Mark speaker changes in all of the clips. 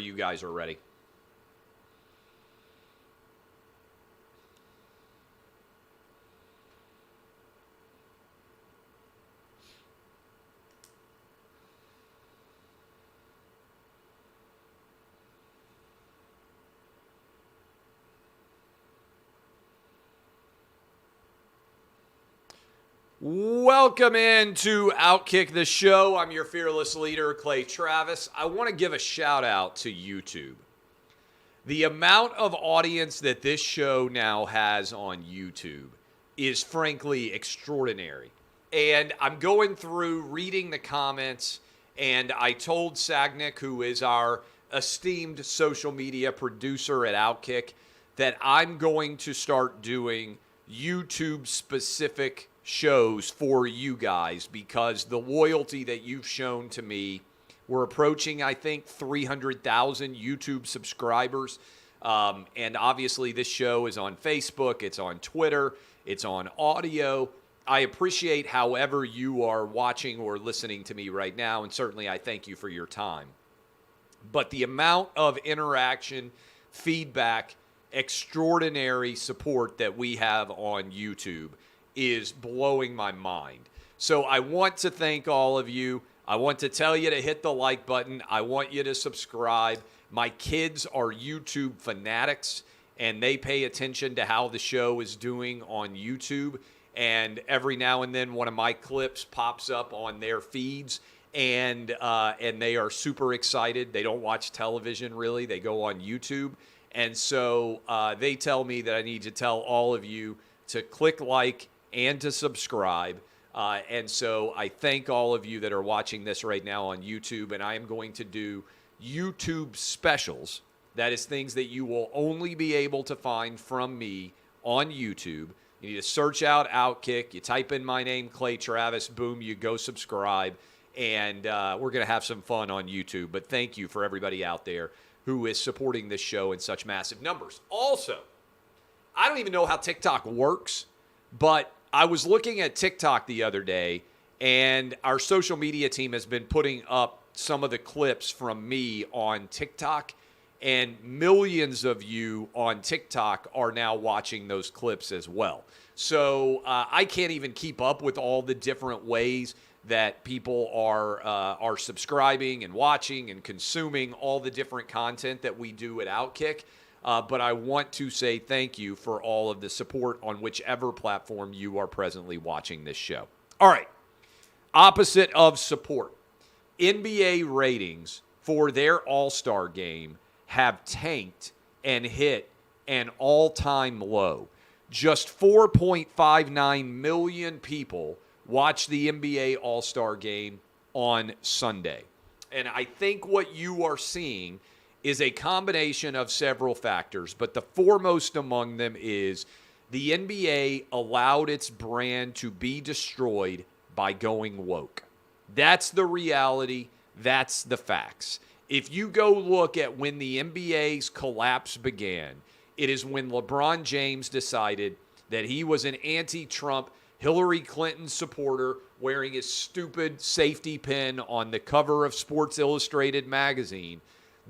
Speaker 1: you guys are ready. Welcome into OutKick the show. I'm your fearless leader, Clay Travis. I want to give a shout out to YouTube. The amount of audience that this show now has on YouTube is frankly extraordinary. And I'm going through reading the comments, and I told Sagnick, who is our esteemed social media producer at OutKick, that I'm going to start doing YouTube-specific shows for you guys because the loyalty that you've shown to me, we're approaching, I think, 300,000 YouTube subscribers. And obviously this show is on Facebook, it's on Twitter, it's on audio. I appreciate however you are watching or listening to me right now, and certainly I thank you for your time. But the amount of interaction, feedback, extraordinary support that we have on YouTube is blowing my mind. So I want to thank all of you. I want to tell you to hit the like button. I want you to subscribe. My kids are YouTube fanatics, and they pay attention to how the show is doing on YouTube. And every now and then, one of my clips pops up on their feeds, and they are super excited. They don't watch television, really. They go on YouTube. And so they tell me that I need to tell all of you to click like and to subscribe. And so I thank all of you that are watching this right now on YouTube, and I am going to do YouTube specials. That is things that you will only be able to find from me on YouTube. You need to search out OutKick. You type in my name, Clay Travis, boom, you go subscribe, and we're going to have some fun on YouTube. But thank you for everybody out there who is supporting this show in such massive numbers. Also, I don't even know how TikTok works, but I was looking at TikTok the other day, and our social media team has been putting up some of the clips from me on TikTok, and millions of you on TikTok are now watching those clips as well. So I can't even keep up with all the different ways that people are subscribing and watching and consuming all the different content that we do at OutKick. But I want to say thank you for all of the support on whichever platform you are presently watching this show. All right. Opposite of support. NBA ratings for their All-Star game have tanked and hit an all-time low. Just 4.59 million people watched the NBA All-Star game on Sunday. And I think what you are seeing is a combination of several factors, but the foremost among them is the NBA allowed its brand to be destroyed by going woke. That's the reality. That's the facts. If you go look at when the NBA's collapse began, it is when LeBron James decided that he was an anti-Trump, Hillary Clinton supporter wearing his stupid safety pin on the cover of Sports Illustrated magazine.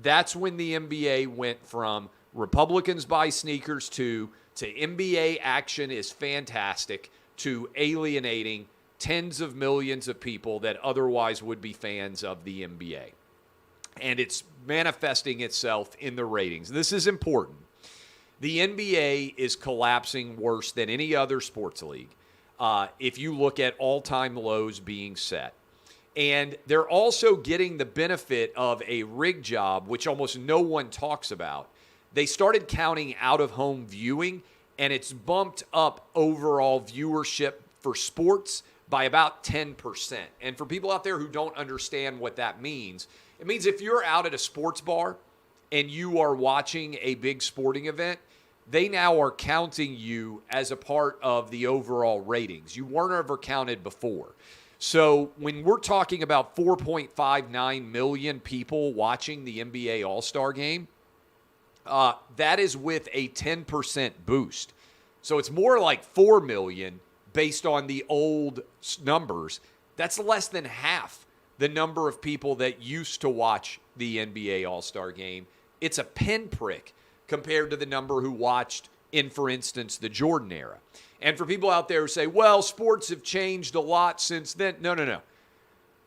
Speaker 1: That's when the NBA went from Republicans buy sneakers to NBA action is fantastic to alienating tens of millions of people that otherwise would be fans of the NBA. And it's manifesting itself in the ratings. This is important. The NBA is collapsing worse than any other sports league if you look at all-time lows being set. And they're also getting the benefit of a rig job, which almost no one talks about. They started counting out-of-home viewing, and it's bumped up overall viewership for sports by about 10%. And for people out there who don't understand what that means, it means if you're out at a sports bar and you are watching a big sporting event, they now are counting you as a part of the overall ratings. You weren't ever counted before. So when we're talking about 4.59 million people watching the NBA All-Star Game, that is with a 10% boost. So it's more like 4 million based on the old numbers. That's less than half the number of people that used to watch the NBA All-Star Game. It's a pinprick compared to the number who watched in, for instance, the Jordan era. And for people out there who say, well, sports have changed a lot since then. No.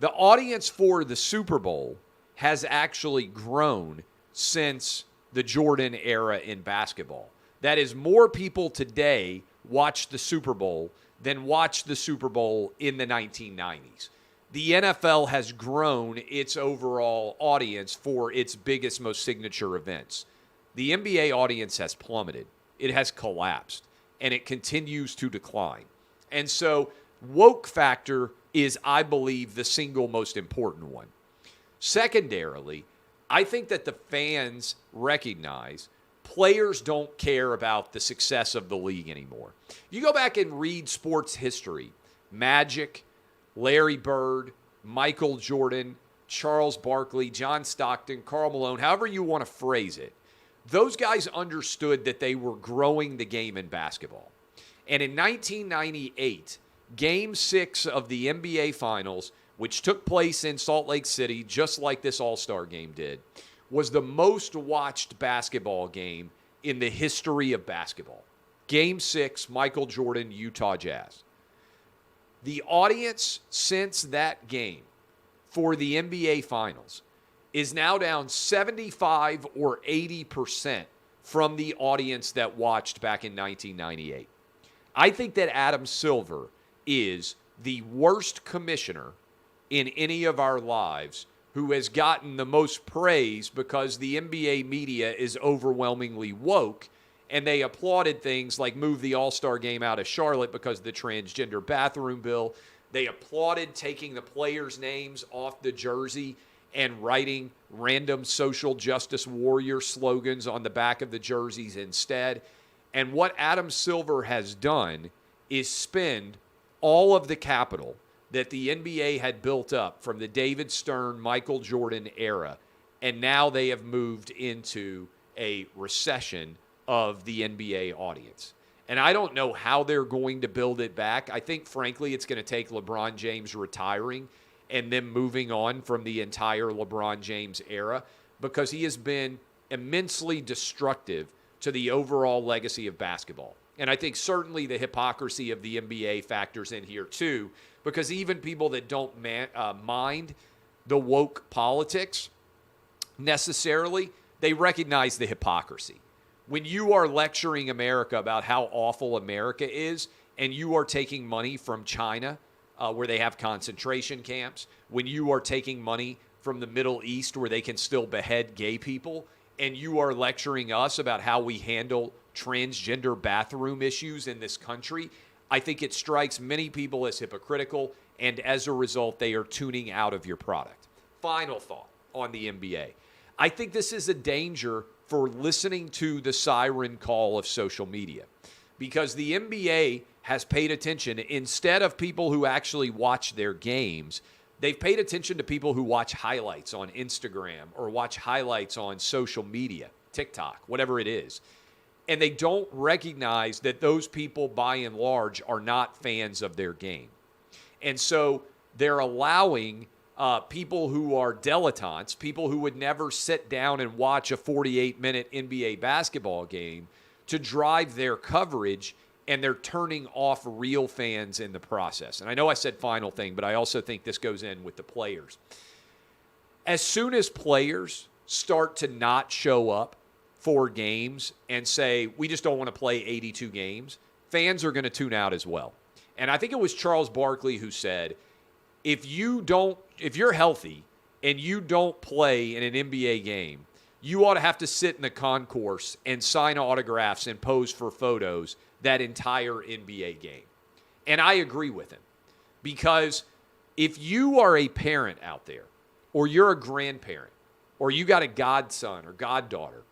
Speaker 1: The audience for the Super Bowl has actually grown since the Jordan era in basketball. That is, more people today watch the Super Bowl than watched the Super Bowl in the 1990s. The NFL has grown its overall audience for its biggest, most signature events. The NBA audience has plummeted. It has collapsed, and it continues to decline. And so woke factor is, I believe, the single most important one. Secondarily, I think that the fans recognize players don't care about the success of the league anymore. You go back and read sports history, Magic, Larry Bird, Michael Jordan, Charles Barkley, John Stockton, Karl Malone, however you want to phrase it, those guys understood that they were growing the game in basketball. And in 1998, Game 6 of the NBA Finals, which took place in Salt Lake City, just like this All-Star game did, was the most watched basketball game in the history of basketball. Game 6, Michael Jordan, Utah Jazz. The audience since that game for the NBA Finals is now down 75 or 80% from the audience that watched back in 1998. I think that Adam Silver is the worst commissioner in any of our lives who has gotten the most praise because the NBA media is overwhelmingly woke, and they applauded things like move the All-Star game out of Charlotte because of the transgender bathroom bill. They applauded taking the players' names off the jersey and writing random social justice warrior slogans on the back of the jerseys instead. And what Adam Silver has done is spend all of the capital that the NBA had built up from the David Stern, Michael Jordan era, and now they have moved into a recession of the NBA audience. And I don't know how they're going to build it back. I think, frankly, it's going to take LeBron James retiring and them moving on from the entire LeBron James era, because he has been immensely destructive to the overall legacy of basketball. And I think certainly the hypocrisy of the NBA factors in here too, because even people that don't mind the woke politics necessarily, they recognize the hypocrisy. When you are lecturing America about how awful America is, and you are taking money from China, where they have concentration camps, when you are taking money from the Middle East where they can still behead gay people, and you are lecturing us about how we handle transgender bathroom issues in this country, I think it strikes many people as hypocritical, and as a result, they are tuning out of your product. Final thought on the NBA. I think this is a danger for listening to the siren call of social media, because the NBA has paid attention. Instead of people who actually watch their games, they've paid attention to people who watch highlights on Instagram or watch highlights on social media, TikTok, whatever it is. And they don't recognize that those people, by and large, are not fans of their game. And so they're allowing people who are dilettantes, people who would never sit down and watch a 48-minute NBA basketball game, to drive their coverage, and they're turning off real fans in the process. And I know I said final thing, but I also think this goes in with the players. As soon as players start to not show up for games and say, we just don't want to play 82 games, fans are going to tune out as well. And I think it was Charles Barkley who said, if you're healthy and you don't play in an NBA game, you ought to have to sit in the concourse and sign autographs and pose for photos that entire NBA game. And I agree with him, because if you are a parent out there, or you're a grandparent, or you got a godson or goddaughter,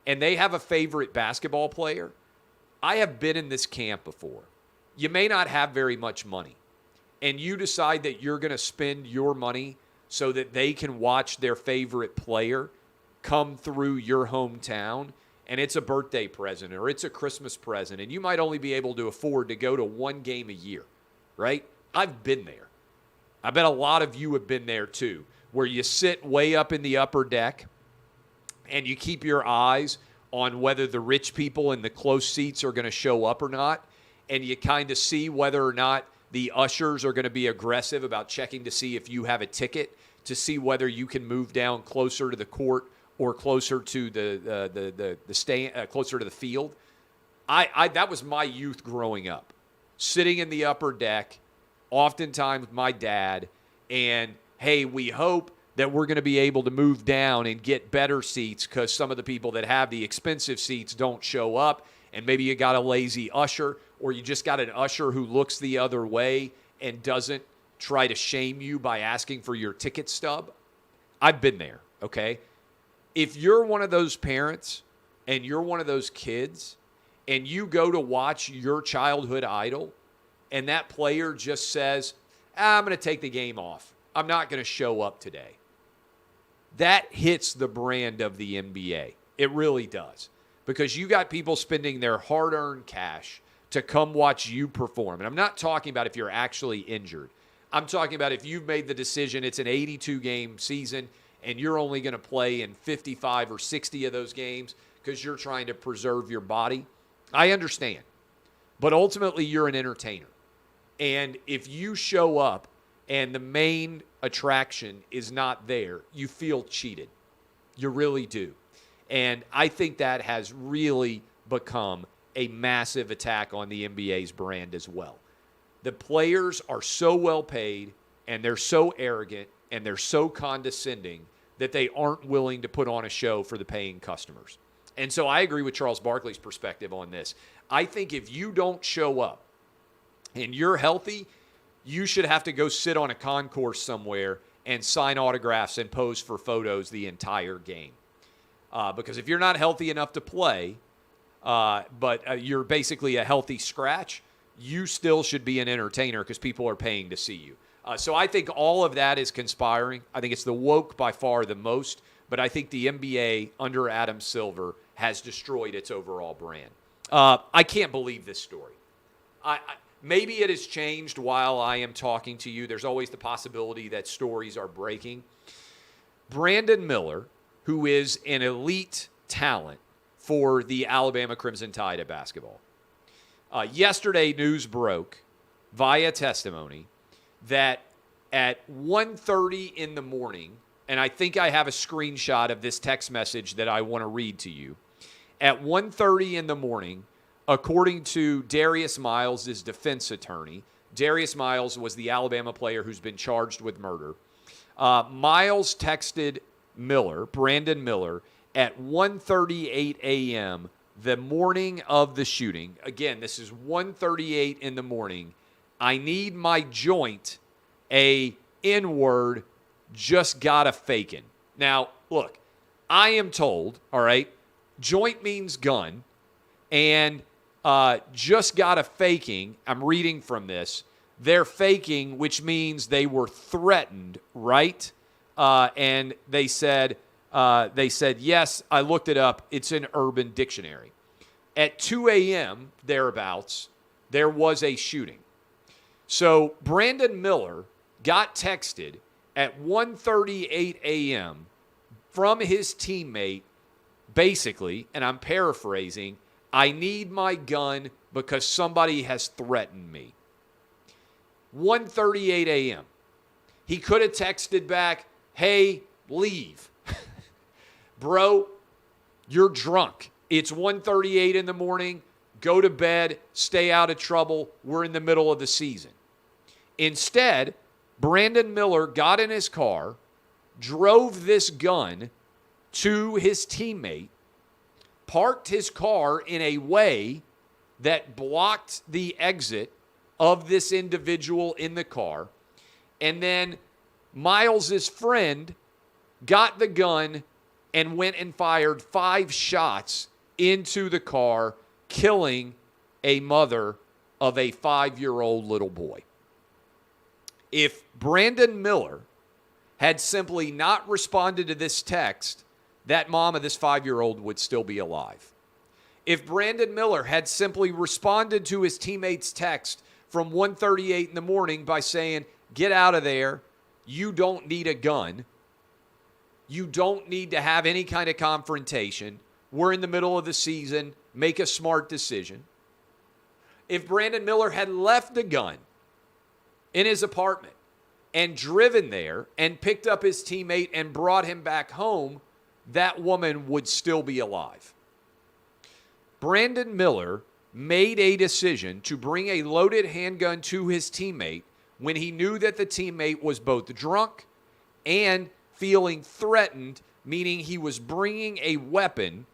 Speaker 1: and they have a favorite basketball player, I have been in this camp before. You may not have very much money, and you decide that you're going to spend your money so that they can watch their favorite player come through your hometown, and it's a birthday present or it's a Christmas present, and you might only be able to afford to go to one game a year, right? I've been there. I bet a lot of you have been there too, where you sit way up in the upper deck and you keep your eyes on whether the rich people in the close seats are going to show up or not, and you kind of see whether or not the ushers are going to be aggressive about checking to see if you have a ticket, to see whether you can move down closer to the court or closer to the stand, closer to the field. That was my youth growing up, sitting in the upper deck, oftentimes my dad, and hey, we hope that we're going to be able to move down and get better seats because some of the people that have the expensive seats don't show up, and maybe you got a lazy usher, or you just got an usher who looks the other way and doesn't try to shame you by asking for your ticket stub. I've been there, okay? If you're one of those parents and you're one of those kids and you go to watch your childhood idol and that player just says, I'm going to take the game off, I'm not going to show up today, that hits the brand of the NBA. It really does. Because you got people spending their hard-earned cash to come watch you perform. And I'm not talking about if you're actually injured. I'm talking about if you've made the decision it's an 82-game season and you're only going to play in 55 or 60 of those games because you're trying to preserve your body. I understand. But ultimately, you're an entertainer. And if you show up and the main attraction is not there, you feel cheated. You really do. And I think that has really become a massive attack on the NBA's brand as well. The players are so well paid, and they're so arrogant, and they're so condescending that they aren't willing to put on a show for the paying customers. And so I agree with Charles Barkley's perspective on this. I think if you don't show up and you're healthy, you should have to go sit on a concourse somewhere and sign autographs and pose for photos the entire game. Because if you're not healthy enough to play, but you're basically a healthy scratch, you still should be an entertainer because people are paying to see you. So I think all of that is conspiring. I think it's the woke by far the most, but I think the NBA under Adam Silver has destroyed its overall brand. I can't believe this story. Maybe it has changed while I am talking to you. There's always the possibility that stories are breaking. Brandon Miller, who is an elite talent for the Alabama Crimson Tide of basketball. Yesterday, news broke via testimony that at 1:30 in the morning, and I think I have a screenshot of this text message that I want to read to you. At 1:30 in the morning, according to Darius Miles' defense attorney, Darius Miles was the Alabama player who's been charged with murder. Miles texted Miller, Brandon Miller, at 1:38 a.m. the morning of the shooting. Again, this is 1:38 in the morning. I need my joint, a N-word, just got a fakin'. Now, look, I am told, all right, joint means gun, and just got a faking, I'm reading from this, they're faking, which means they were threatened, right? And they said, yes, I looked it up. It's in Urban Dictionary. At 2 a.m., thereabouts, there was a shooting. So Brandon Miller got texted at 1:38 a.m. from his teammate, basically, and I'm paraphrasing, I need my gun because somebody has threatened me. 1:38 a.m. He could have texted back, hey, leave. Bro, you're drunk. It's 1:38 in the morning. Go to bed. Stay out of trouble. We're in the middle of the season. Instead, Brandon Miller got in his car, drove this gun to his teammate, parked his car in a way that blocked the exit of this individual in the car, and then Miles' friend got the gun and went and fired 5 shots into the car, killing a mother of a 5-year-old little boy. If Brandon Miller had simply not responded to this text, that mom of this 5-year-old would still be alive. If Brandon Miller had simply responded to his teammate's text from 1:38 in the morning by saying, Get out of there. You don't need a gun. You don't need to have any kind of confrontation. We're in the middle of the season. Make a smart decision. If Brandon Miller had left the gun in his apartment and driven there and picked up his teammate and brought him back home, that woman would still be alive. Brandon Miller made a decision to bring a loaded handgun to his teammate when he knew that the teammate was both drunk and feeling threatened, meaning he was bringing a weapon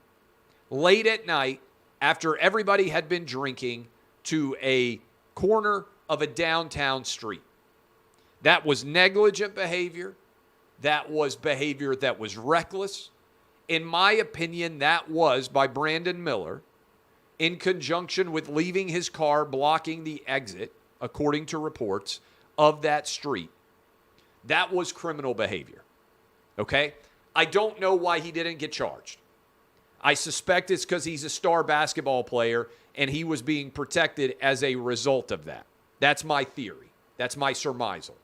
Speaker 1: late at night after everybody had been drinking to a corner of a downtown street. That was negligent behavior. That was behavior that was reckless. In my opinion, that was by Brandon Miller in conjunction with leaving his car blocking the exit, according to reports, of that street. That was criminal behavior. Okay? I don't know why he didn't get charged. I suspect it's because he's a star basketball player and he was being protected as a result of that. That's my theory. That's my surmisal.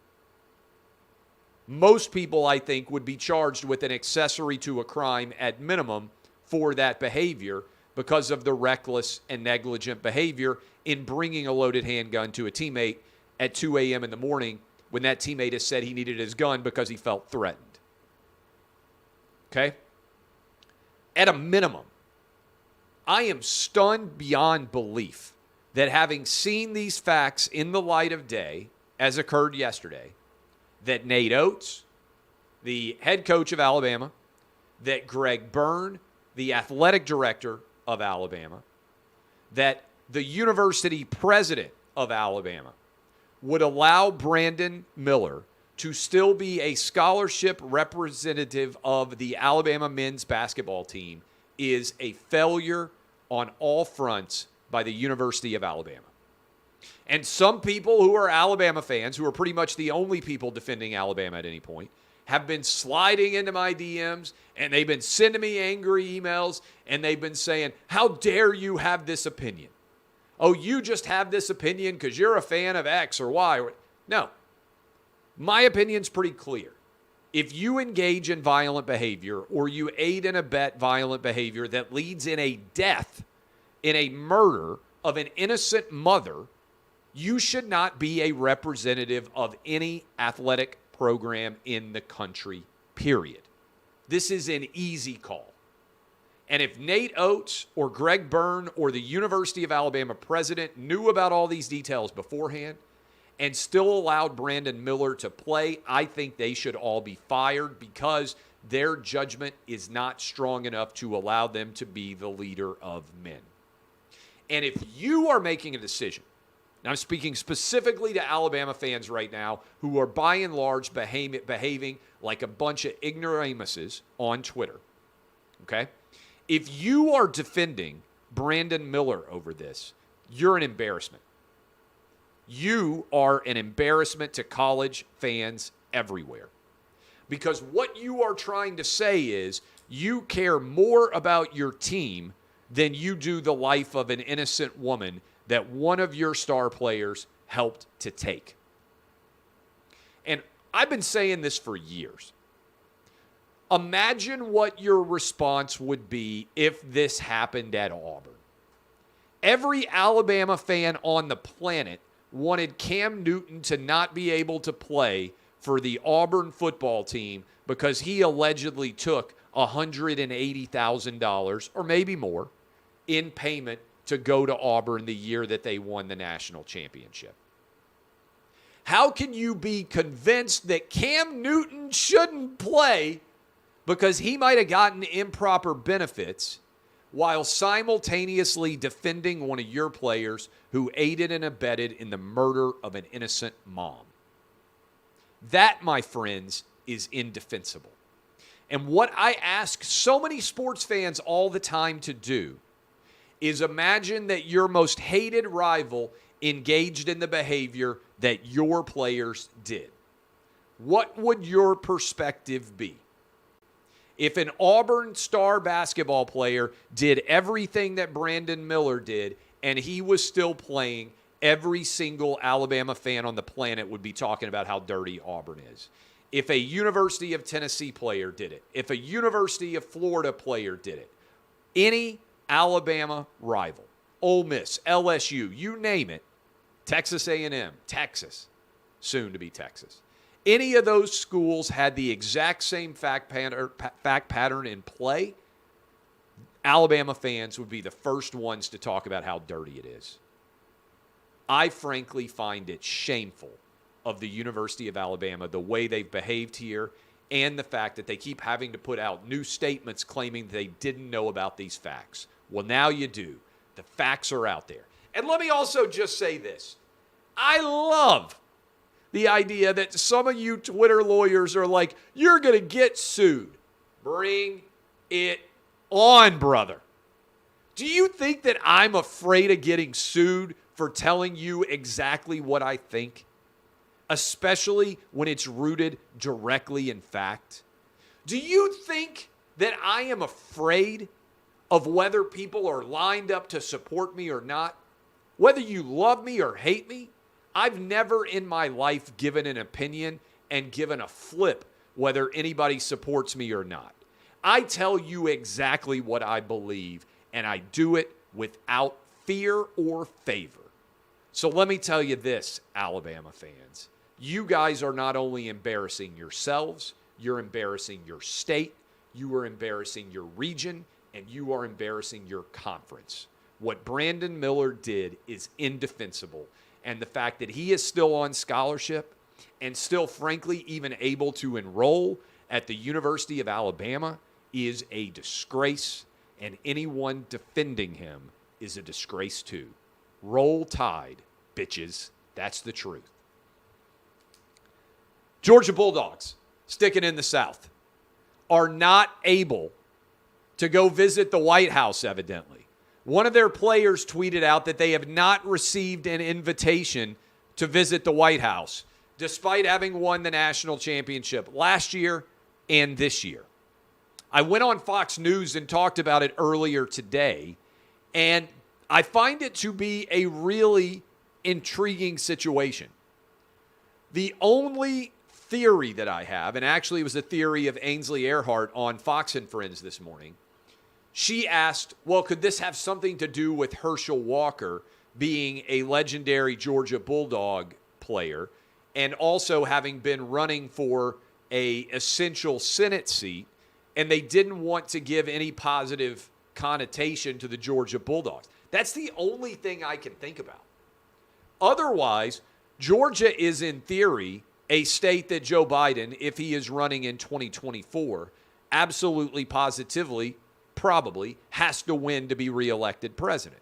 Speaker 1: Most people, I think, would be charged with an accessory to a crime at minimum for that behavior because of the reckless and negligent behavior in bringing a loaded handgun to a teammate at 2 a.m. in the morning when that teammate has said he needed his gun because he felt threatened. Okay? At a minimum, I am stunned beyond belief that having seen these facts in the light of day, as occurred yesterday, that Nate Oates, the head coach of Alabama, that Greg Byrne, the athletic director of Alabama, that the university president of Alabama would allow Brandon Miller to still be a scholarship representative of the Alabama men's basketball team is a failure on all fronts by the University of Alabama. And some people who are Alabama fans, who are pretty much the only people defending Alabama at any point, have been sliding into my DMs, and they've been sending me angry emails, and they've been saying, how dare you have this opinion? Oh, you just have this opinion because you're a fan of X or Y. No. My opinion's pretty clear. If you engage in violent behavior or you aid and abet violent behavior that leads in a death, in a murder of an innocent mother, you should not be a representative of any athletic program in the country, period. This is an easy call. And if Nate Oates or Greg Byrne or the University of Alabama president knew about all these details beforehand and still allowed Brandon Miller to play, I think they should all be fired because their judgment is not strong enough to allow them to be the leader of men. And if you are making a decision, and I'm speaking specifically to Alabama fans right now who are by and large behaving like a bunch of ignoramuses on Twitter, okay? If you are defending Brandon Miller over this, you're an embarrassment. You are an embarrassment to college fans everywhere. Because what you are trying to say is you care more about your team than you do the life of an innocent woman that one of your star players helped to take. And I've been saying this for years. Imagine what your response would be if this happened at Auburn. Every Alabama fan on the planet wanted Cam Newton to not be able to play for the Auburn football team because he allegedly took $180,000 or maybe more in payment to go to Auburn the year that they won the national championship. How can you be convinced that Cam Newton shouldn't play because he might have gotten improper benefits while simultaneously defending one of your players who aided and abetted in the murder of an innocent mom? That, my friends, is indefensible. And what I ask so many sports fans all the time to do is imagine that your most hated rival engaged in the behavior that your players did. What would your perspective be? If an Auburn star basketball player did everything that Brandon Miller did and he was still playing every single Alabama fan on the planet would be talking about how dirty Auburn is. If a University of Tennessee player did it, if a University of Florida player did it, any Alabama rival, Ole Miss, LSU, you name it, Texas A&M, Texas, soon to be Texas. Any of those schools had the exact same fact pattern in play, Alabama fans would be the first ones to talk about how dirty it is. I frankly find it shameful of the University of Alabama, the way they've behaved here, and the fact that they keep having to put out new statements claiming they didn't know about these facts. Well, now you do. The facts are out there. And let me also just say this. I love the idea that some of you Twitter lawyers are like, you're going to get sued. Bring it on, brother. Do you think that I'm afraid of getting sued for telling you exactly what I think? Especially when it's rooted directly in fact? Do you think that I am afraid of whether people are lined up to support me or not? Whether you love me or hate me? I've never in my life given an opinion and given a flip whether anybody supports me or not. I tell you exactly what I believe, and I do it without fear or favor. So let me tell you this, Alabama fans. You guys are not only embarrassing yourselves, you're embarrassing your state, you are embarrassing your region, and you are embarrassing your conference. What Brandon Miller did is indefensible. And the fact that he is still on scholarship and still, frankly, even able to enroll at the University of Alabama is a disgrace. And anyone defending him is a disgrace too. Roll Tide, bitches. That's the truth. Georgia Bulldogs, sticking in the South, are not able to go visit the White House, evidently. One of their players tweeted out that they have not received an invitation to visit the White House, despite having won the national championship last year and this year. I went on Fox News and talked about it earlier today, and I find it to be a really intriguing situation. The only theory that I have, and actually it was a theory of Ainsley Earhart on Fox and Friends this morning, she asked, well, could this have something to do with Herschel Walker being a legendary Georgia Bulldog player and also having been running for a essential Senate seat, and they didn't want to give any positive connotation to the Georgia Bulldogs? That's the only thing I can think about. Otherwise, Georgia is in theory a state that Joe Biden, if he is running in 2024, absolutely positively probably has to win to be reelected president.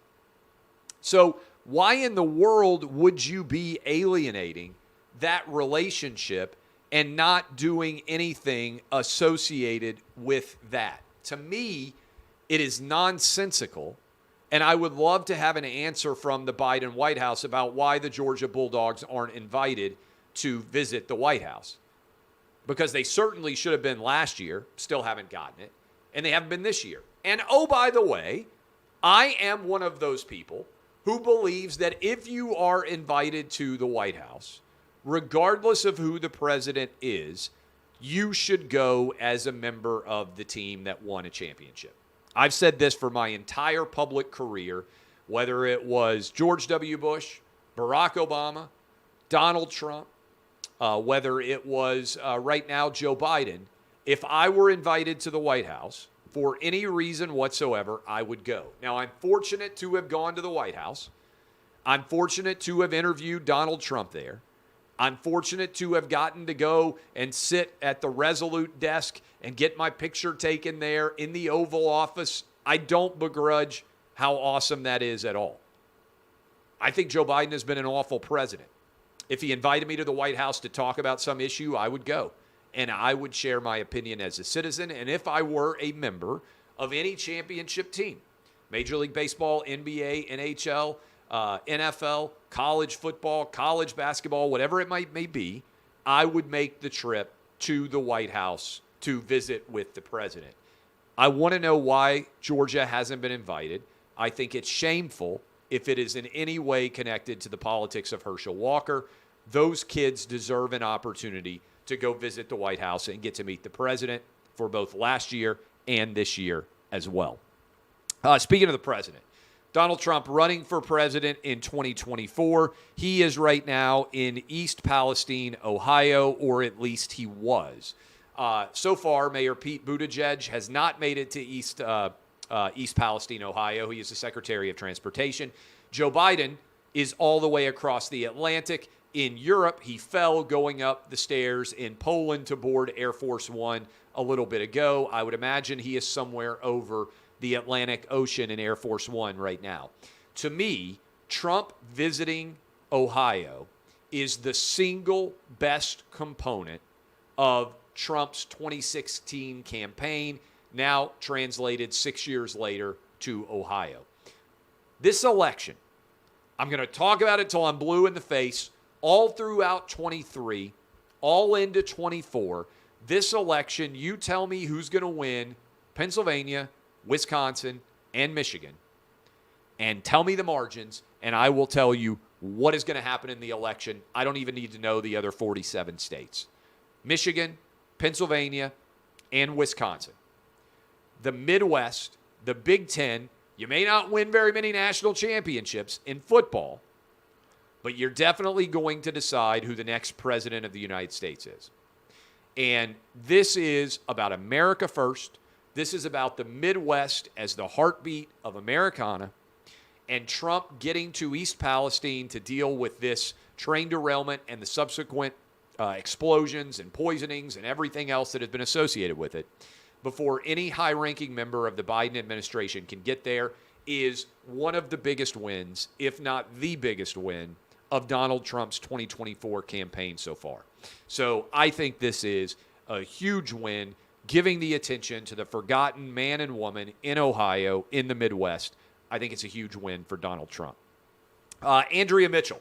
Speaker 1: So why in the world would you be alienating that relationship and not doing anything associated with that? To me, it is nonsensical, and I would love to have an answer from the Biden White House about why the Georgia Bulldogs aren't invited to visit the White House, because they certainly should have been last year, still haven't gotten it, and they haven't been this year. And oh, by the way, I am one of those people who believes that if you are invited to the White House, regardless of who the president is, you should go as a member of the team that won a championship. I've said this for my entire public career, whether it was George W. Bush, Barack Obama, Donald Trump, whether it was right now Joe Biden. If I were invited to the White House for any reason whatsoever, I would go. Now, I'm fortunate to have gone to the White House. I'm fortunate to have interviewed Donald Trump there. I'm fortunate to have gotten to go and sit at the Resolute desk and get my picture taken there in the Oval Office. I don't begrudge how awesome that is at all. I think Joe Biden has been an awful president. If he invited me to the White House to talk about some issue, I would go. And I would share my opinion as a citizen. And if I were a member of any championship team, Major League Baseball, NBA, NHL, NFL, college football, college basketball, whatever it may be, I would make the trip to the White House to visit with the president. I want to know why Georgia hasn't been invited. I think it's shameful if it is in any way connected to the politics of Herschel Walker. Those kids deserve an opportunity to go visit the White House and get to meet the president for both last year and this year as well. Speaking of the president, Donald Trump running for president in 2024. He is right now in East Palestine, Ohio, or at least he was. So far, Mayor Pete Buttigieg has not made it to East Palestine, Ohio. He is the Secretary of Transportation. Joe Biden is all the way across the Atlantic. In Europe, he fell going up the stairs in Poland to board Air Force One a little bit ago. I would imagine he is somewhere over the Atlantic Ocean in Air Force One right now. To me, Trump visiting Ohio is the single best component of Trump's 2016 campaign, now translated 6 years later to Ohio. This election, I'm going to talk about it till I'm blue in the face, all throughout 23, all into 24. This election, you tell me who's going to win Pennsylvania, Wisconsin, and Michigan, and tell me the margins, and I will tell you what is going to happen in the election. I don't even need to know the other 47 states. Michigan, Pennsylvania, and Wisconsin. The Midwest, the Big Ten, you may not win very many national championships in football, but you're definitely going to decide who the next president of the United States is. And this is about America first. This is about the Midwest as the heartbeat of Americana, and Trump getting to East Palestine to deal with this train derailment and the subsequent explosions and poisonings and everything else that has been associated with it before any high-ranking member of the Biden administration can get there is one of the biggest wins, if not the biggest win, of Donald Trump's 2024 campaign so far. So I think this is a huge win, giving the attention to the forgotten man and woman in Ohio, in the Midwest. I think it's a huge win for Donald Trump. Andrea Mitchell.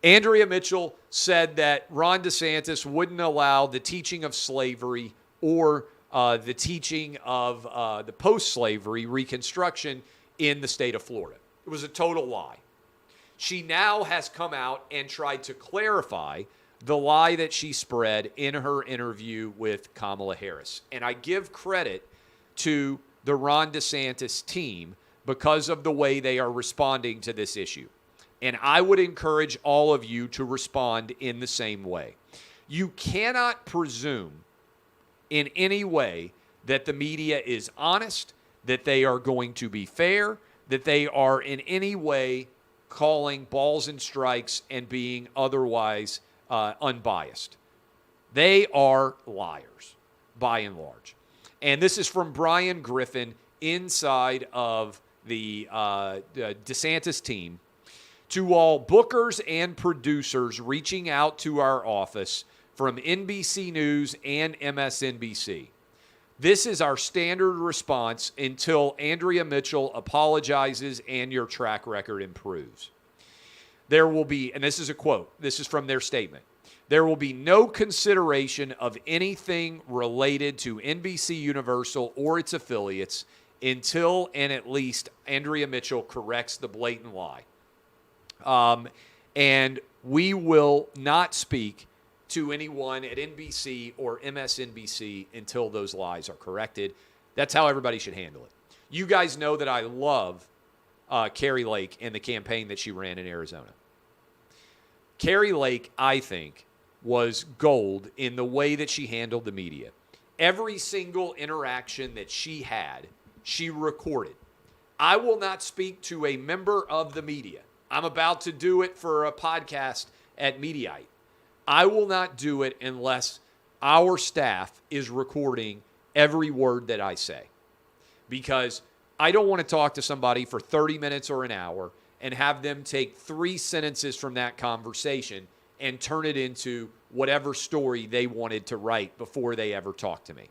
Speaker 1: Andrea Mitchell said that Ron DeSantis wouldn't allow the teaching of slavery or the teaching of the post-slavery Reconstruction in the state of Florida. It was a total lie. She now has come out and tried to clarify the lie that she spread in her interview with Kamala Harris. And I give credit to the Ron DeSantis team because of the way they are responding to this issue. And I would encourage all of you to respond in the same way. You cannot presume in any way that the media is honest, that they are going to be fair, that they are in any way calling balls and strikes and being otherwise unbiased. They are liars, by and large. And this is from Brian Griffin inside of the DeSantis team. To all bookers and producers reaching out to our office from NBC News and MSNBC. This is our standard response until Andrea Mitchell apologizes and your track record improves. There will be, and this is a quote, this is from their statement, there will be no consideration of anything related to NBC Universal or its affiliates until and at least Andrea Mitchell corrects the blatant lie. And we will not speak to anyone at NBC or MSNBC until those lies are corrected. That's how everybody should handle it. You guys know that I love Kari Lake and the campaign that she ran in Arizona. Kari Lake, I think, was gold in the way that she handled the media. Every single interaction that she had, she recorded. I will not speak to a member of the media. I'm about to do it for a podcast at Mediaite. I will not do it unless our staff is recording every word that I say. Because I don't want to talk to somebody for 30 minutes or an hour and have them take 3 sentences from that conversation and turn it into whatever story they wanted to write before they ever talked to me.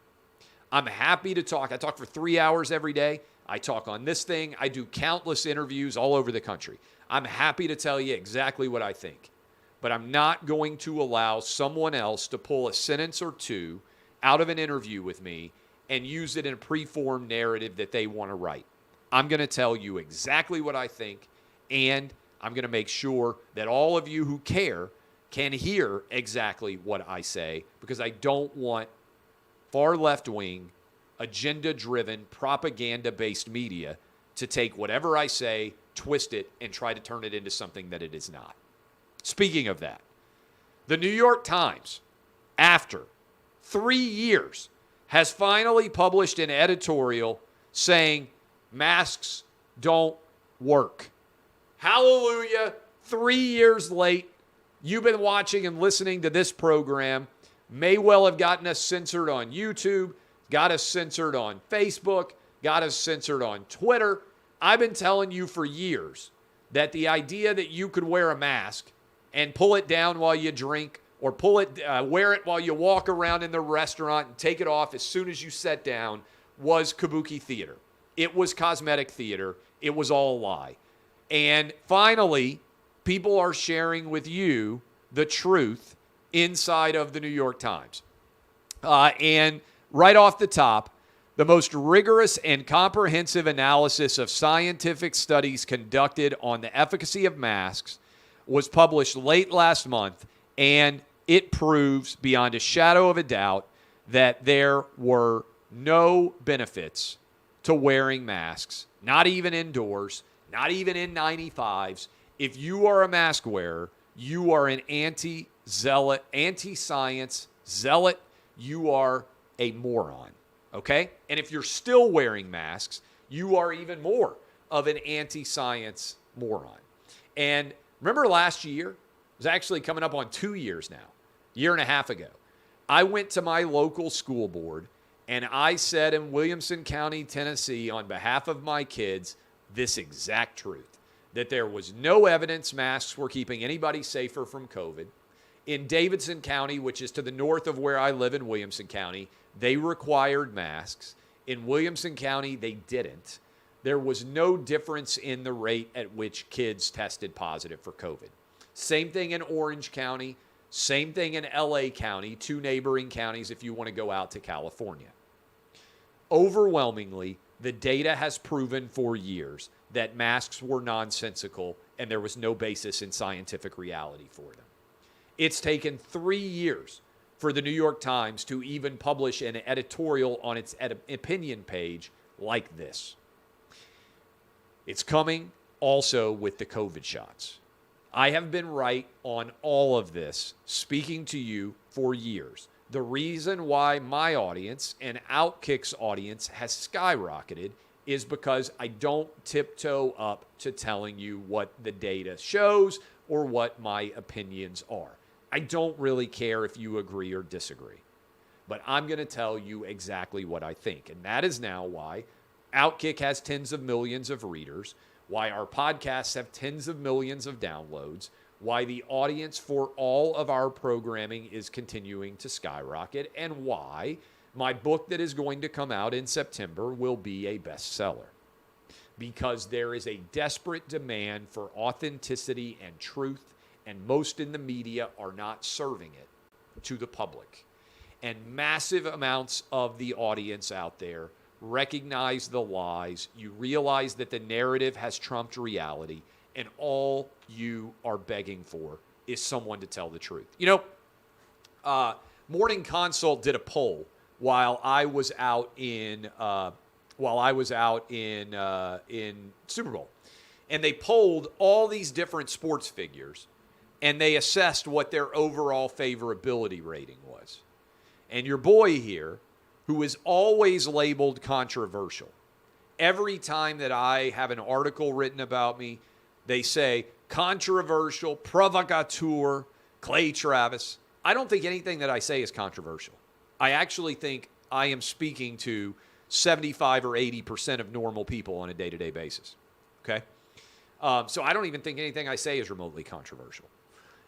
Speaker 1: I'm happy to talk. I talk for 3 hours every day. I talk on this thing. I do countless interviews all over the country. I'm happy to tell you exactly what I think. But I'm not going to allow someone else to pull a sentence or two out of an interview with me and use it in a preformed narrative that they want to write. I'm going to tell you exactly what I think, And I'm going to make sure that all of you who care can hear exactly what I say, because I don't want far left-wing, agenda-driven, propaganda-based media to take whatever I say, twist it, and try to turn it into something that it is not. Speaking of that, the New York Times, after 3 years, has finally published an editorial saying masks don't work. Hallelujah. 3 years late. You've been watching and listening to this program. May well have gotten us censored on YouTube, got us censored on Facebook, got us censored on Twitter. I've been telling you for years that the idea that you could wear a mask and pull it down while you drink, or wear it while you walk around in the restaurant and take it off as soon as you sit down, was kabuki theater. It was cosmetic theater. It was all a lie. And finally, people are sharing with you the truth inside of the New York Times. And right off the top, the most rigorous and comprehensive analysis of scientific studies conducted on the efficacy of masks was published late last month, and it proves beyond a shadow of a doubt that there were no benefits to wearing masks, not even indoors, not even in 95s. If you are a mask wearer, you are an anti-zealot, anti-science zealot. You are a moron, okay? And if you're still wearing masks, you are even more of an anti-science moron. And remember last year? It was actually coming up on 2 years now, year and a half ago. I went to my local school board and I said in Williamson County, Tennessee, on behalf of my kids, this exact truth, that there was no evidence masks were keeping anybody safer from COVID. In Davidson County, which is to the north of where I live in Williamson County, they required masks. In Williamson County, they didn't. There was no difference in the rate at which kids tested positive for COVID. Same thing in Orange County, same thing in LA County, two neighboring counties if you want to go out to California. Overwhelmingly, the data has proven for years that masks were nonsensical and there was no basis in scientific reality for them. It's taken 3 years for the New York Times to even publish an editorial on its opinion page like this. It's coming also with the COVID shots. I have been right on all of this, speaking to you for years. The reason why my audience and OutKick's audience has skyrocketed is because I don't tiptoe up to telling you what the data shows or what my opinions are. I don't really care if you agree or disagree, but I'm going to tell you exactly what I think. And that is now why OutKick has tens of millions of readers, why our podcasts have tens of millions of downloads, why the audience for all of our programming is continuing to skyrocket, and why my book that is going to come out in September will be a bestseller. Because there is a desperate demand for authenticity and truth, and most in the media are not serving it to the public. And massive amounts of the audience out there recognize the lies. You realize that the narrative has trumped reality, and all you are begging for is someone to tell the truth. You know, Morning Consult did a poll while I was out in Super Bowl, and they polled all these different sports figures, and they assessed what their overall favorability rating was. And your boy here, who is always labeled controversial, every time that I have an article written about me, they say controversial, provocateur, Clay Travis. I don't think anything that I say is controversial. I actually think I am speaking to 75 or 80% of normal people on a day-to-day basis. Okay? So I don't even think anything I say is remotely controversial.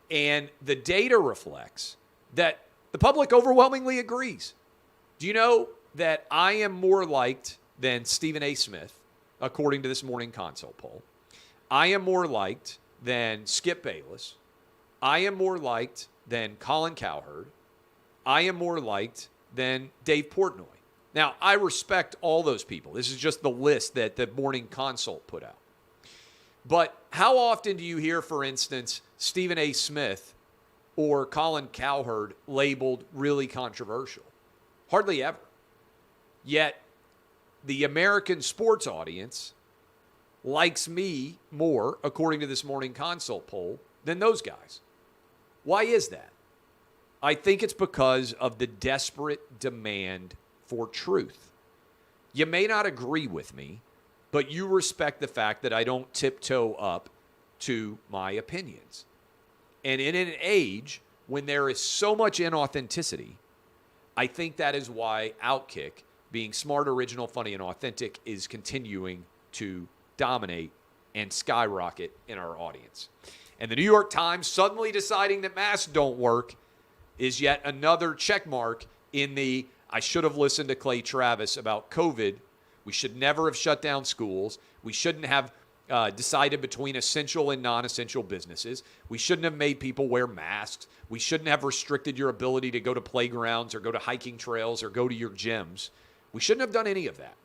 Speaker 1: And the data reflects that the public overwhelmingly agrees. Do you know that I am more liked than Stephen A. Smith, according to this Morning Consult poll? I am more liked than Skip Bayless. I am more liked than Colin Cowherd. I am more liked than Dave Portnoy. Now, I respect all those people. This is just the list that the Morning Consult put out. But how often do you hear, for instance, Stephen A. Smith or Colin Cowherd labeled really controversial? Hardly ever. Yet the American sports audience likes me more, according to this Morning Consult poll, than those guys. Why is that? I think it's because of the desperate demand for truth. You may not agree with me, but you respect the fact that I don't tiptoe up to my opinions. And in an age when there is so much inauthenticity, I think that is why OutKick, being smart, original, funny, and authentic, is continuing to dominate and skyrocket in our audience. And the New York Times suddenly deciding that masks don't work is yet another check mark in the I should have listened to Clay Travis about COVID. We should never have shut down schools. We shouldn't have decided between essential and non-essential businesses. We shouldn't have made people wear masks. We shouldn't have restricted your ability to go to playgrounds or go to hiking trails or go to your gyms. We shouldn't have done any of that.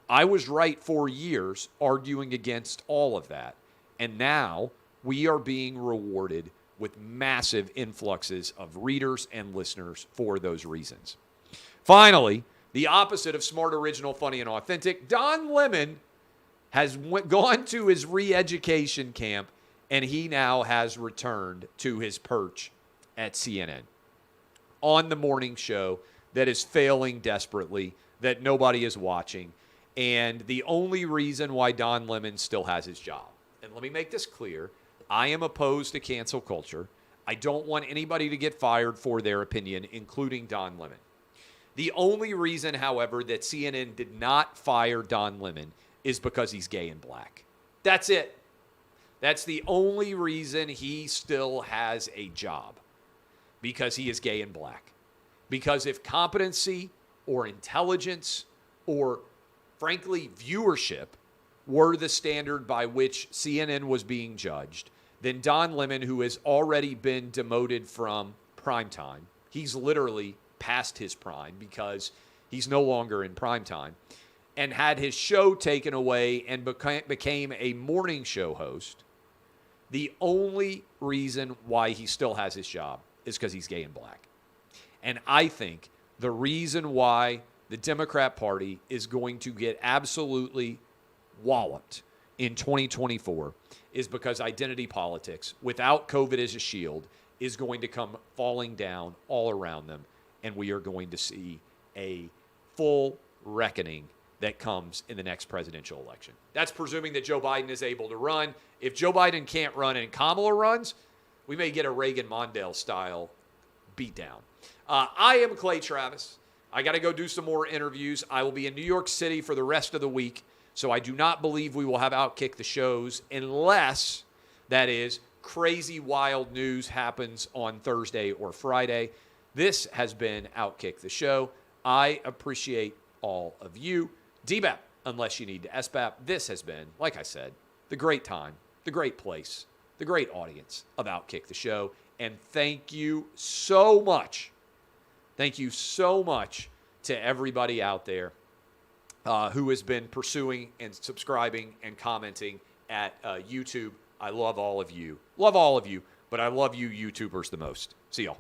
Speaker 1: I was right for years arguing against all of that. And now we are being rewarded with massive influxes of readers and listeners for those reasons. Finally, the opposite of smart, original, funny, and authentic, Don Lemon has gone to his re-education camp, and he now has returned to his perch at CNN on the morning show that is failing desperately, that nobody is watching, and the only reason why Don Lemon still has his job. And let me make this clear. I am opposed to cancel culture. I don't want anybody to get fired for their opinion, including Don Lemon. The only reason, however, that CNN did not fire Don Lemon is because he's gay and black. That's it. That's the only reason he still has a job, because he is gay and black. Because if competency or intelligence or, frankly, viewership were the standard by which CNN was being judged, then Don Lemon, who has already been demoted from primetime, he's literally past his prime because he's no longer in primetime, and had his show taken away and became a morning show host, the only reason why he still has his job is because he's gay and black. And I think the reason why the Democrat Party is going to get absolutely walloped in 2024 is because identity politics, without COVID as a shield, is going to come falling down all around them, and we are going to see a full reckoning that comes in the next presidential election. That's presuming that Joe Biden is able to run. If Joe Biden can't run and Kamala runs, we may get a Reagan-Mondale style beatdown. I am Clay Travis. I got to go do some more interviews. I will be in New York City for the rest of the week, so I do not believe we will have OutKick the shows unless, that is, crazy wild news happens on Thursday or Friday. This has been OutKick the show. I appreciate all of you. DBAP, unless you need to SBAP. This has been, like I said, the great time, the great place, the great audience of OutKick the show. And thank you so much. Thank you so much to everybody out there who has been pursuing and subscribing and commenting at YouTube. I love all of you. Love all of you, but I love you YouTubers the most. See y'all.